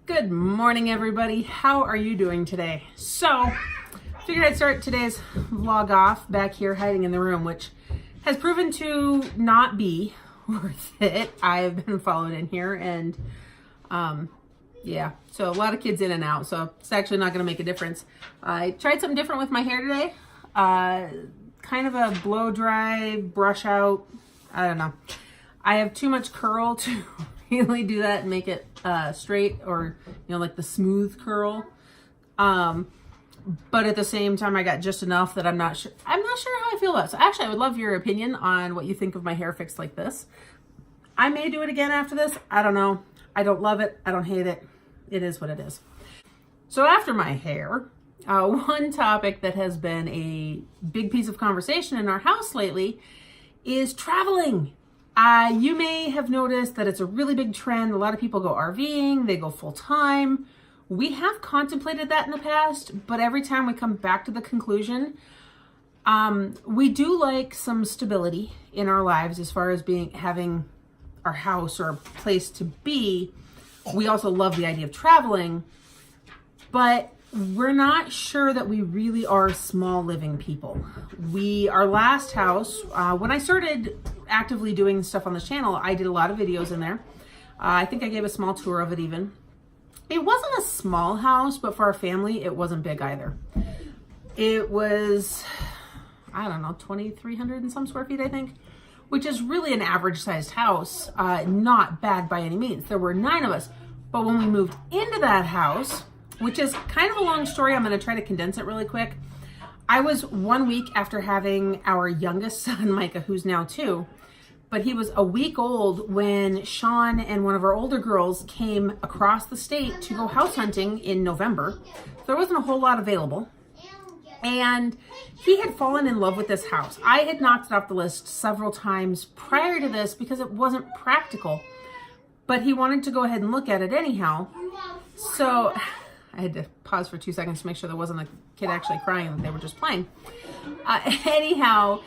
Good morning, everybody. How are you doing today? So, figured I'd start today's vlog off back here hiding in the room, which has proven to not be worth it. I've been followed in here and yeah, so a lot of kids in and out, so it's actually not going to make a difference. I tried something different with my hair today. Kind of a blow dry, brush out. I don't know. I have too much curl to really do that and make it straight, or like the smooth curl. But at the same time, I got just enough that I'm not sure how I feel about it. So actually, I would love your opinion on what you think of my hair fixed like this. I may do it again after this. I don't know. I don't love it. I don't hate it. It is what it is. So after my hair, one topic that has been a big piece of conversation in our house lately is traveling. You may have noticed that it's a really big trend. A lot of people go RVing, they go full time. We have contemplated that in the past, but every time we come back to the conclusion, we do like some stability in our lives as far as having our house or a place to be. We also love the idea of traveling, but we're not sure that we really are small living people. Our last house, when I started actively doing stuff on the channel, I did a lot of videos in there. I think I gave a small tour of it even. It wasn't a small house, but for our family, it wasn't big either. It was, I don't know, 2,300 and some square feet, I think, which is really an average sized house. Not bad by any means. There were 9 of us, but when we moved into that house, which is kind of a long story, I'm going to try to condense it really quick. I was 1 week after having our youngest son, Micah, who's now 2, but he was a week old when Sean and one of our older girls came across the state to go house hunting in November. There wasn't a whole lot available. And he had fallen in love with this house. I had knocked it off the list several times prior to this because it wasn't practical, but he wanted to go ahead and look at it anyhow. So I had to pause for 2 seconds to make sure there wasn't a kid actually crying and they were just playing. Anyhow,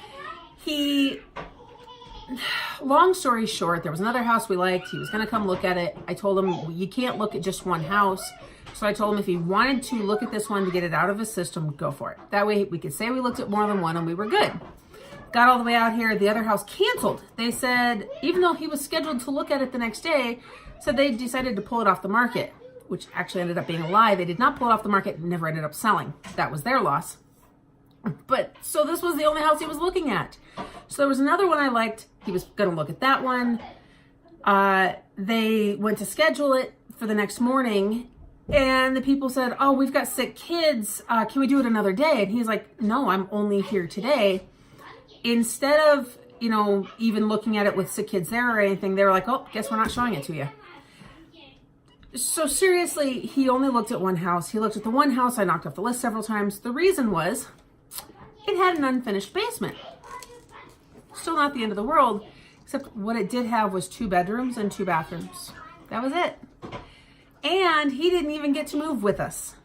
long story short, there was another house we liked. He was going to come look at it. I told him, you can't look at just one house. So I told him if he wanted to look at this one to get it out of his system, go for it. That way we could say we looked at more than one and we were good. Got all the way out here. The other house canceled. They said, even though he was scheduled to look at it the next day, said they decided to pull it off the market, which actually ended up being a lie. They did not pull it off the market and never ended up selling. That was their loss. But so this was the only house he was looking at. So there was another one I liked. He was going to look at that one. They went to schedule it for the next morning. And the people said, oh, we've got sick kids. Can we do it another day? And he's like, no, I'm only here today. Instead of, even looking at it with sick kids there or anything, they were like, oh, guess we're not showing it to you. So seriously, he only looked at one house. He looked at the one house I knocked off the list several times. The reason was it had an unfinished basement. Still not the end of the world, except what it did have was 2 bedrooms and 2 bathrooms. That was it. And he didn't even get to move with us.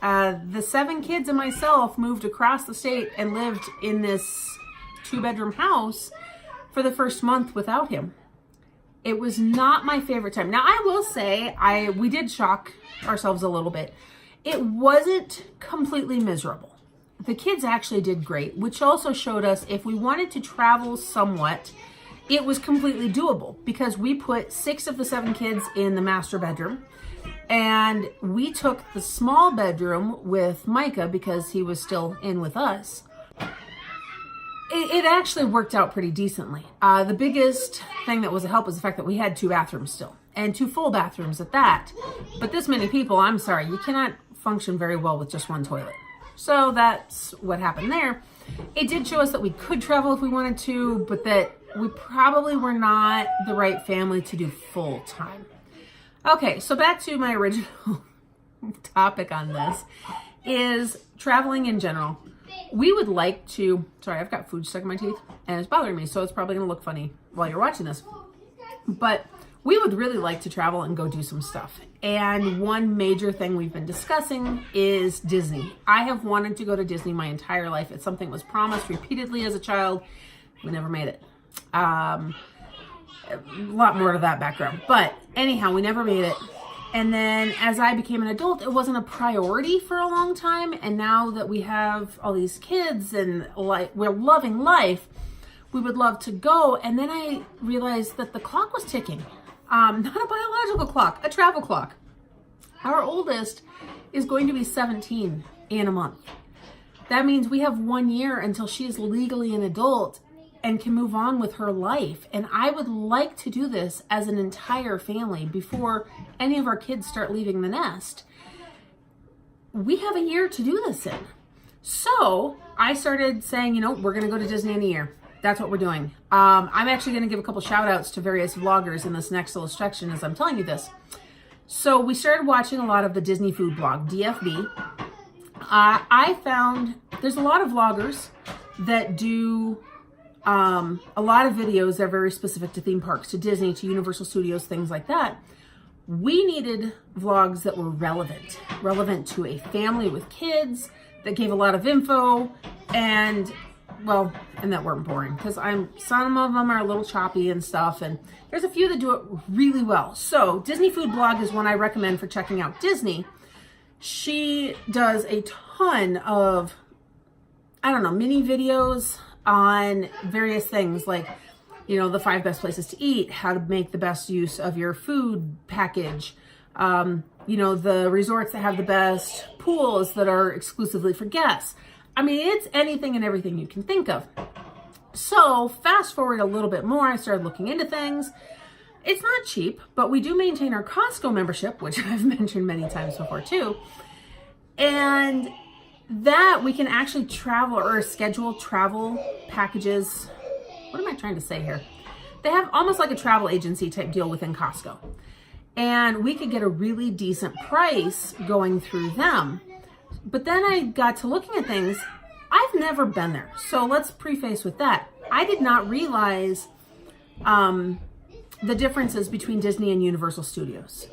The 7 kids and myself moved across the state and lived in this 2-bedroom house for the first month without him. It was not my favorite time. Now, I will say, we did shock ourselves a little bit. It wasn't completely miserable. The kids actually did great, which also showed us if we wanted to travel somewhat, it was completely doable because we put 6 of the 7 kids in the master bedroom. And we took the small bedroom with Micah because he was still in with us. It actually worked out pretty decently. The biggest thing that was a help was the fact that we had 2 bathrooms still, and 2 full bathrooms at that. But this many people, I'm sorry, you cannot function very well with just one toilet. So that's what happened there. It did show us that we could travel if we wanted to, but that we probably were not the right family to do full time. Okay, so back to my original topic on this is traveling in general. We would like to, sorry, I've got food stuck in my teeth and it's bothering me, so it's probably going to look funny while you're watching this. But we would really like to travel and go do some stuff. And one major thing we've been discussing is Disney. I have wanted to go to Disney my entire life. It's something that was promised repeatedly as a child. We never made it. A lot more to that background. But anyhow, we never made it. And then as I became an adult, it wasn't a priority for a long time. And now that we have all these kids and we're loving life, we would love to go. And then I realized that the clock was ticking. Not a biological clock, a travel clock. Our oldest is going to be 17 in a month. That means we have 1 year until she is legally an adult and can move on with her life. And I would like to do this as an entire family before any of our kids start leaving the nest. We have a year to do this in. So I started saying, you know, we're going to go to Disney in a year. That's what we're doing. I'm actually going to give a couple shout outs to various vloggers in this next little section as I'm telling you this. So we started watching a lot of the Disney food blog, DFB. I found there's a lot of vloggers that do a lot of videos that are very specific to theme parks, to Disney, to Universal Studios, things like that. We needed vlogs that were relevant to a family with kids, that gave a lot of info, and that weren't boring, because some of them are a little choppy and stuff, and there's a few that do it really well. So Disney Food Blog is one I recommend for checking out Disney. She does a ton of, mini videos on various things like, you know, the 5 best places to eat, how to make the best use of your food package, you know, the resorts that have the best pools that are exclusively for guests. I mean, it's anything and everything you can think of. So fast forward a little bit more, I started looking into things. It's not cheap, but we do maintain our Costco membership, which I've mentioned many times before too. And that we can actually travel or schedule travel packages. What am I trying to say here? They have almost like a travel agency type deal within Costco. And we could get a really decent price going through them. But then I got to looking at things. I've never been there. So let's preface with that. I did not realize the differences between Disney and Universal Studios.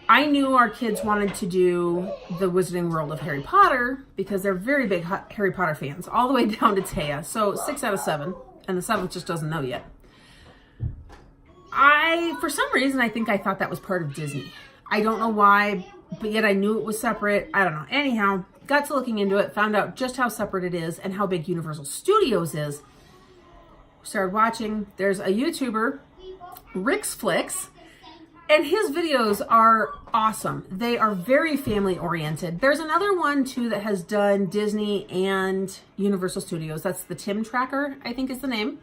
I knew our kids wanted to do the Wizarding World of Harry Potter because they're very big Harry Potter fans, all the way down to Taya. So 6 out of 7, and the 7th just doesn't know yet. For some reason, I think I thought that was part of Disney. I don't know why, but yet I knew it was separate. I don't know. Anyhow, got to looking into it, found out just how separate it is and how big Universal Studios is. Started watching. There's a YouTuber, Rick's Flicks, and his videos are awesome. They are very family oriented. There's another one too that has done Disney and Universal Studios. That's the Tim Tracker, I think is the name.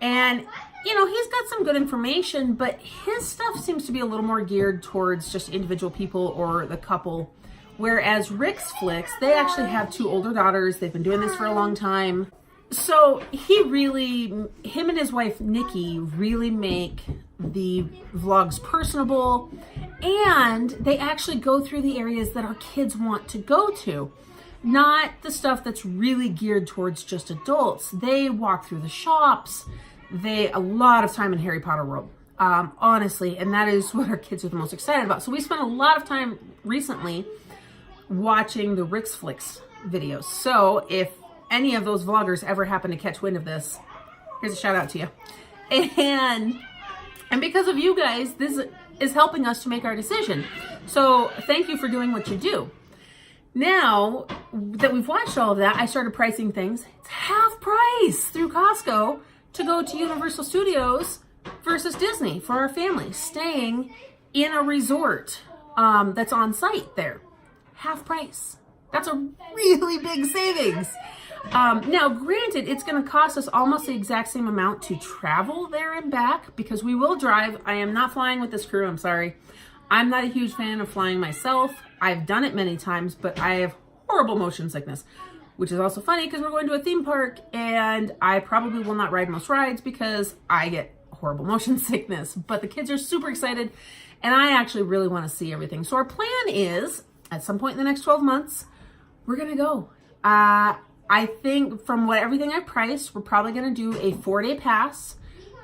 And, you know, he's got some good information, but his stuff seems to be a little more geared towards just individual people or the couple. Whereas Rick's Flicks, they actually have 2 older daughters. They've been doing this for a long time. So him and his wife, Nikki, really make the vlogs personable, and they actually go through the areas that our kids want to go to, not the stuff that's really geared towards just adults. They walk through the shops. A lot of time in Harry Potter World, honestly, and that is what our kids are the most excited about. So we spent a lot of time recently watching the Rick's Flicks videos. So if any of those vloggers ever happen to catch wind of this, here's a shout out to you. And because of you guys, this is helping us to make our decision. So thank you for doing what you do. Now that we've watched all of that, I started pricing things. It's half price through Costco to go to Universal Studios versus Disney for our family, staying in a resort that's on site there. Half price. That's a really big savings. Now, granted, it's going to cost us almost the exact same amount to travel there and back because we will drive. I am not flying with this crew. I'm sorry. I'm not a huge fan of flying myself. I've done it many times, but I have horrible motion sickness, which is also funny because we're going to a theme park and I probably will not ride most rides because I get horrible motion sickness. But the kids are super excited and I actually really want to see everything. So our plan is at some point in the next 12 months, we're going to go. I think from everything I've priced, we're probably going to do a 4-day pass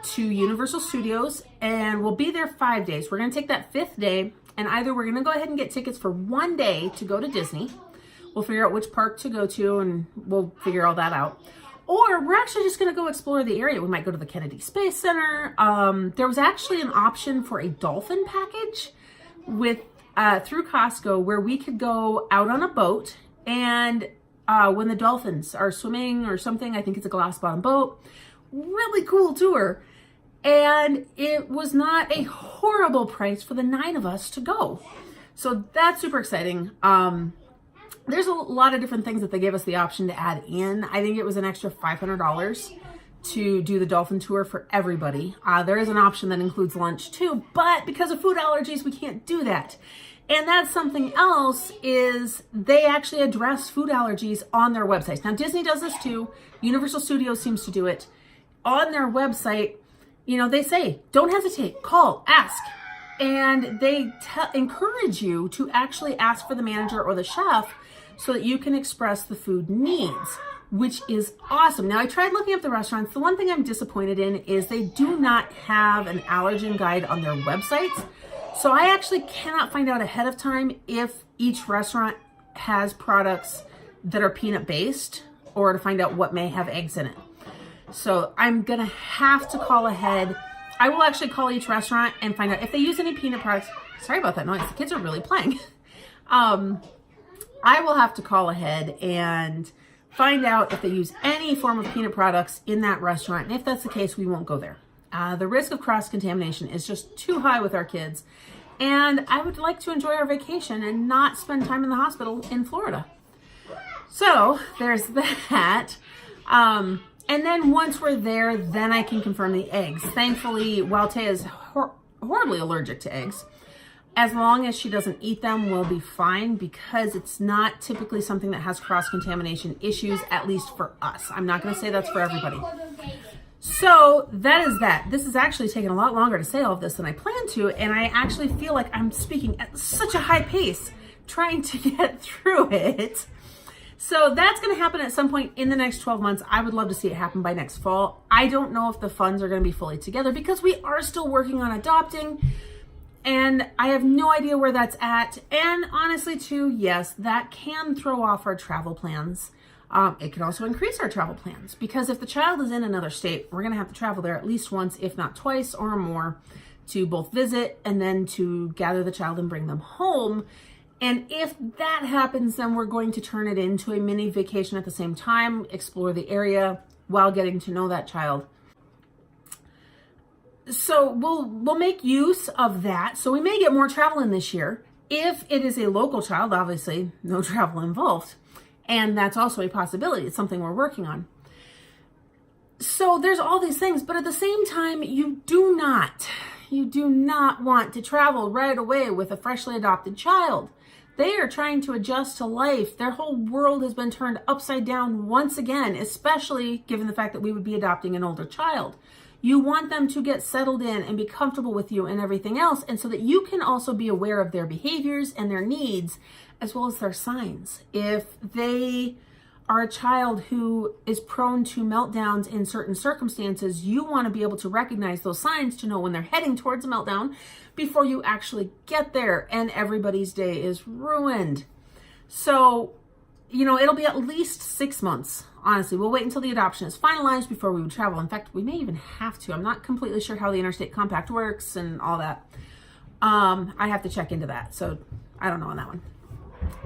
to Universal Studios, and we'll be there 5 days. We're going to take that 5th day, and either we're going to go ahead and get tickets for 1 day to go to Disney. We'll figure out which park to go to, and we'll figure all that out. Or we're actually just going to go explore the area. We might go to the Kennedy Space Center. There was actually an option for a dolphin package, with through Costco where we could go out on a boat, and when the dolphins are swimming or something, I think it's a glass bottom boat, really cool tour. And it was not a horrible price for the 9 of us to go. So that's super exciting. There's a lot of different things that they gave us the option to add in. I think it was an extra $500 to do the dolphin tour for everybody. There is an option that includes lunch too, but because of food allergies, we can't do that. And that's something else, is they actually address food allergies on their websites. Now, Disney does this too. Universal Studios seems to do it. On their website, you know, they say, don't hesitate, call, ask. And they encourage you to actually ask for the manager or the chef so that you can express the food needs, which is awesome. Now, I tried looking up the restaurants. The one thing I'm disappointed in is they do not have an allergen guide on their websites. So I actually cannot find out ahead of time if each restaurant has products that are peanut based, or to find out what may have eggs in it. So I'm gonna have to call ahead. I will actually call each restaurant and find out if they use any peanut products. Sorry about that noise, the kids are really playing. I will have to call ahead and find out if they use any form of peanut products in that restaurant. And if that's the case, we won't go there. The risk of cross-contamination is just too high with our kids. And I would like to enjoy our vacation and not spend time in the hospital in Florida. So there's that. And then once we're there, then I can confirm the eggs. Thankfully, Walte is horribly allergic to eggs. As long as she doesn't eat them, we'll be fine, because it's not typically something that has cross-contamination issues, at least for us. I'm not going to say that's for everybody. So that is that. This is actually taking a lot longer to say all of this than I planned to, and I actually feel like I'm speaking at such a high pace trying to get through it. So that's going to happen at some point in the next 12 months. I would love to see it happen by next fall. I don't know if the funds are going to be fully together because we are still working on adopting, and I have no idea where that's at. And honestly too, yes, that can throw off our travel plans. It can also increase our travel plans, because if the child is in another state, we're going to have to travel there at least once, if not twice or more, to both visit and then to gather the child and bring them home. And if that happens, then we're going to turn it into a mini vacation at the same time, explore the area while getting to know that child. So we'll make use of that. So we may get more travel in this year. If it is a local child, obviously no travel involved. And that's also a possibility. It's something we're working on. So there's all these things, but at the same time, you do not want to travel right away with a freshly adopted child. They are trying to adjust to life. Their whole world has been turned upside down once again, especially given the fact that we would be adopting an older child. You want them to get settled in and be comfortable with you and everything else, and so that you can also be aware of their behaviors and their needs, as well as their signs. If they are a child who is prone to meltdowns in certain circumstances, you want to be able to recognize those signs to know when they're heading towards a meltdown before you actually get there and everybody's day is ruined. So, you know, it'll be at least 6 months. Honestly, we'll wait until the adoption is finalized before we would travel. In fact, we may even have to. I'm not completely sure how the interstate compact works and all that. I have to check into that. So I don't know on that one.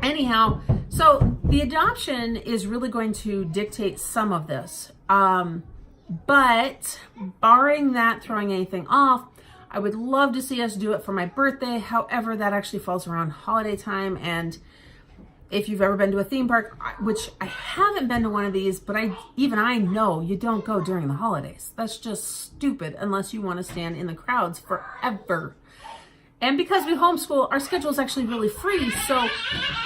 Anyhow, so the adoption is really going to dictate some of this. But barring that throwing anything off, I would love to see us do it for my birthday. However, that actually falls around holiday time. And if you've ever been to a theme park, which I haven't been to one of these, but I know you don't go during the holidays. That's just stupid unless you want to stand in the crowds forever. And because we homeschool, our schedule is actually really free, so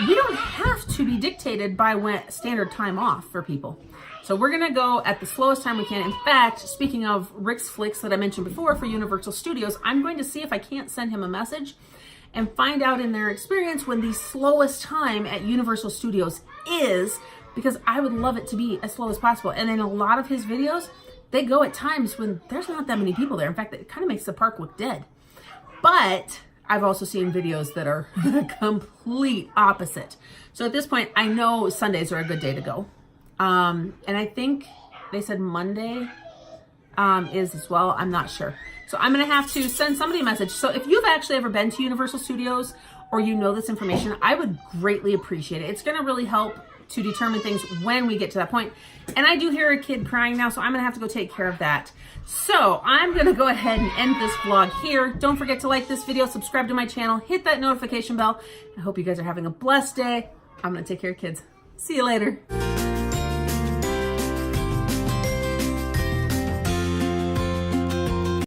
we don't have to be dictated by when standard time off for people. So we're going to go at the slowest time we can. In fact, speaking of Rick's Flicks that I mentioned before for Universal Studios, I'm going to see if I can't send him a message and find out in their experience when the slowest time at Universal Studios is, because I would love it to be as slow as possible. And in a lot of his videos, they go at times when there's not that many people there. In fact, it kind of makes the park look dead. But I've also seen videos that are the complete opposite. So at this point, I know Sundays are a good day to go. And I think they said Monday is as well. I'm not sure. So I'm going to have to send somebody a message. So if you've actually ever been to Universal Studios or you know this information, I would greatly appreciate it. It's going to really help to determine things when we get to that point. And I do hear a kid crying now, so I'm going to have to go take care of that. So I'm going to go ahead and end this vlog here. Don't forget to like this video, subscribe to my channel, hit that notification bell. I hope you guys are having a blessed day. I'm going to take care of kids. See you later.